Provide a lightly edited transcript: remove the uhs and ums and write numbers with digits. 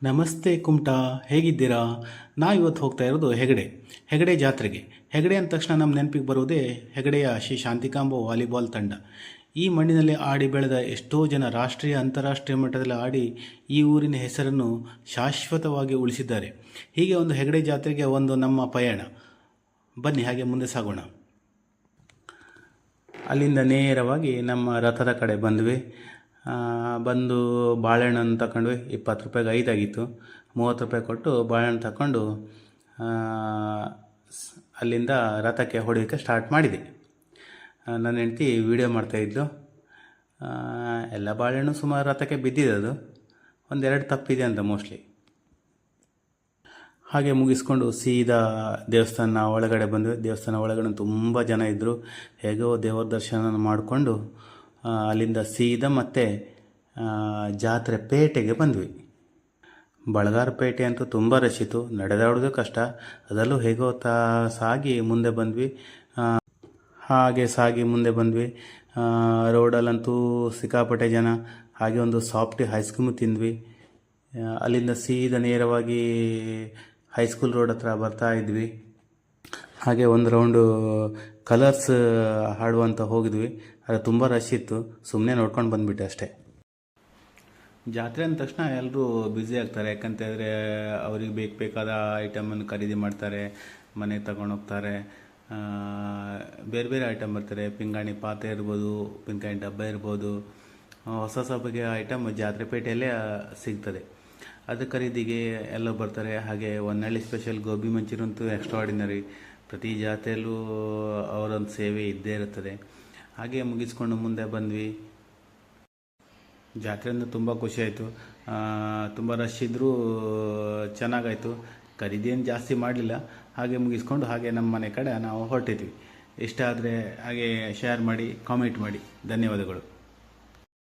ನಮಸ್ತೆ ಕುಮಟಾ, ಹೇಗಿದ್ದೀರಾ? ನಾವು ಇವತ್ತು ಹೋಗ್ತಾ ಇರೋದು ಹೆಗಡೆ ಜಾತ್ರೆಗೆ. ಹೆಗಡೆ ಅಂದ ತಕ್ಷಣ ನಮ್ಮ ನೆನಪಿಗೆ ಬರುವುದೇ ಹೆಗಡೆಯ ಶ್ರೀ ಶಾಂತಿಕಾಂಬ ವಾಲಿಬಾಲ್ ತಂಡ. ಈ ಮಣ್ಣಿನಲ್ಲಿ ಆಡಿ ಬೆಳೆದ ಎಷ್ಟೋ ಜನ ರಾಷ್ಟ್ರೀಯ ಅಂತಾರಾಷ್ಟ್ರೀಯ ಮಟ್ಟದಲ್ಲಿ ಆಡಿ ಈ ಊರಿನ ಹೆಸರನ್ನು ಶಾಶ್ವತವಾಗಿ ಉಳಿಸಿದ್ದಾರೆ. ಹೀಗೆ ಒಂದು ಹೆಗಡೆ ಜಾತ್ರೆಗೆ ಒಂದು ನಮ್ಮ ಪಯಣ. ಬನ್ನಿ ಹಾಗೆ ಮುಂದೆ ಸಾಗೋಣ. ಅಲ್ಲಿಂದ ನೇರವಾಗಿ ನಮ್ಮ ರಥದ ಕಡೆ ಬಂದ್ವಿ. ಬಂದು ಬಾಳೆಹಣ್ಣನ್ನು ತಗೊಂಡ್ವಿ. 20 ರೂಪಾಯಿಗೆ 5 ಆಗಿತ್ತು. 30 ರೂಪಾಯಿ ಕೊಟ್ಟು ಬಾಳೆಹಣ್ಣು ತಗೊಂಡು ಅಲ್ಲಿಂದ ರಥಕ್ಕೆ ಹೊಡೆಯೋಕ್ಕೆ ಸ್ಟಾರ್ಟ್ ಮಾಡಿದೆ. ನನ್ನ ಹೆಂಡ್ತಿ ವೀಡಿಯೋ ಮಾಡ್ತಾಯಿದ್ಲು. ಎಲ್ಲ ಬಾಳೆಹಣ್ಣು ಸುಮಾರು ರಥಕ್ಕೆ ಬಿದ್ದಿದೆ. ಅದು ಒಂದೆರಡು ತಪ್ಪಿದೆ ಅಂತ ಮೋಸ್ಟ್ಲಿ. ಹಾಗೆ ಮುಗಿಸ್ಕೊಂಡು ಸೀದಾ ದೇವಸ್ಥಾನ ಒಳಗಡೆ ಬಂದ್ವಿ. ದೇವಸ್ಥಾನ ಒಳಗಡೆ ತುಂಬ ಜನ ಇದ್ದರು. ಹೇಗೋ ದೇವರ ದರ್ಶನ ಮಾಡಿಕೊಂಡು ಅಲ್ಲಿಂದ ಸೀದಾ ಮತ್ತೆ ಜಾತ್ರೆ ಪೇಟೆಗೆ ಬಂದ್ವಿ. ಬಳಗಾರ ಪೇಟೆ ಅಂತೂ ತುಂಬ ರಶ್ ಇತ್ತು, ನಡೆದಾಡೋದು ಕಷ್ಟ. ಅದರಲ್ಲೂ ಹೇಗೋ ಸಾಗಿ ಮುಂದೆ ಬಂದ್ವಿ. ಮುಂದೆ ಬಂದ್ವಿ. ರೋಡಲ್ಲಂತೂ ಸಿಕ್ಕಾಪಟ್ಟೆ ಜನ. ಹಾಗೆ ಒಂದು ಸಾಫ್ಟಿ ಹೈಸ್ಕ್ರೀಮ್ ತಿಂದ್ವಿ. ಅಲ್ಲಿಂದ ಸೀದಾ ನೇರವಾಗಿ ಹೈಸ್ಕೂಲ್ ರೋಡ್ ಹತ್ರ ಬರ್ತಾ ಇದ್ವಿ. ಹಾಗೆ ಒಂದು ರೌಂಡು ಕಲರ್ಸ್ ಹಾಡುವಂತ ಹೋಗಿದ್ವಿ. ಅದು ತುಂಬ ರಶ್ ಇತ್ತು, ಸುಮ್ಮನೆ ನೋಡ್ಕೊಂಡು ಬಂದುಬಿಟ್ಟೆ ಅಷ್ಟೇ. ಜಾತ್ರೆ ಅಂದ ತಕ್ಷಣ ಎಲ್ಲರೂ ಬ್ಯುಸಿ ಆಗ್ತಾರೆ. ಯಾಕಂತೇಳಿದ್ರೆ ಅವ್ರಿಗೆ ಬೇಕಾದ ಐಟಮನ್ನು ಖರೀದಿ ಮಾಡ್ತಾರೆ, ಮನೆಗೆ ತಗೊಂಡೋಗ್ತಾರೆ. ಬೇರೆ ಬೇರೆ ಐಟಮ್ ಬರ್ತಾರೆ. ಪಿಂಗಾಣಿ ಪಾತ್ರೆ ಇರ್ಬೋದು, ಪಿಂಗಾಣಿ ಡಬ್ಬ ಇರ್ಬೋದು, ಹೊಸ ಬಗೆಯ ಐಟಮ್ ಜಾತ್ರೆ ಪೇಟೆಯಲ್ಲೇ ಸಿಗ್ತದೆ. ಅದು ಖರೀದಿಗೆ ಎಲ್ಲ ಬರ್ತಾರೆ. ಹಾಗೆ ಹೊನ್ನಳ್ಳಿ ಸ್ಪೆಷಲ್ ಗೋಬಿ ಮಂಚೂರಿ ಅಂತೂ ಎಕ್ಸ್ಟ್ರಾಆರ್ಡಿನರಿ. ಪ್ರತಿ ಜಾತ್ರೆಯಲ್ಲೂ ಅವರೊಂದು ಸೇವೆ ಇದ್ದೇ ಇರುತ್ತದೆ. ಹಾಗೆ ಮುಗಿಸ್ಕೊಂಡು ಮುಂದೆ ಬಂದ್ವಿ. ಜಾತ್ರೆಯಿಂದ ತುಂಬ ಖುಷಿಯಾಯಿತು. ತುಂಬ ರಶ್ ಇದ್ದರೂ ಚೆನ್ನಾಗಾಯಿತು. ಖರೀದಿ ಏನು ಜಾಸ್ತಿ ಮಾಡಲಿಲ್ಲ. ಹಾಗೆ ಮುಗಿಸ್ಕೊಂಡು ಹಾಗೆ ನಮ್ಮ ಮನೆ ಕಡೆ ನಾವು ಹೊರಟಿದ್ವಿ. ಇಷ್ಟ ಆದರೆ ಹಾಗೆ ಶೇರ್ ಮಾಡಿ, ಕಾಮೆಂಟ್ ಮಾಡಿ. ಧನ್ಯವಾದಗಳು.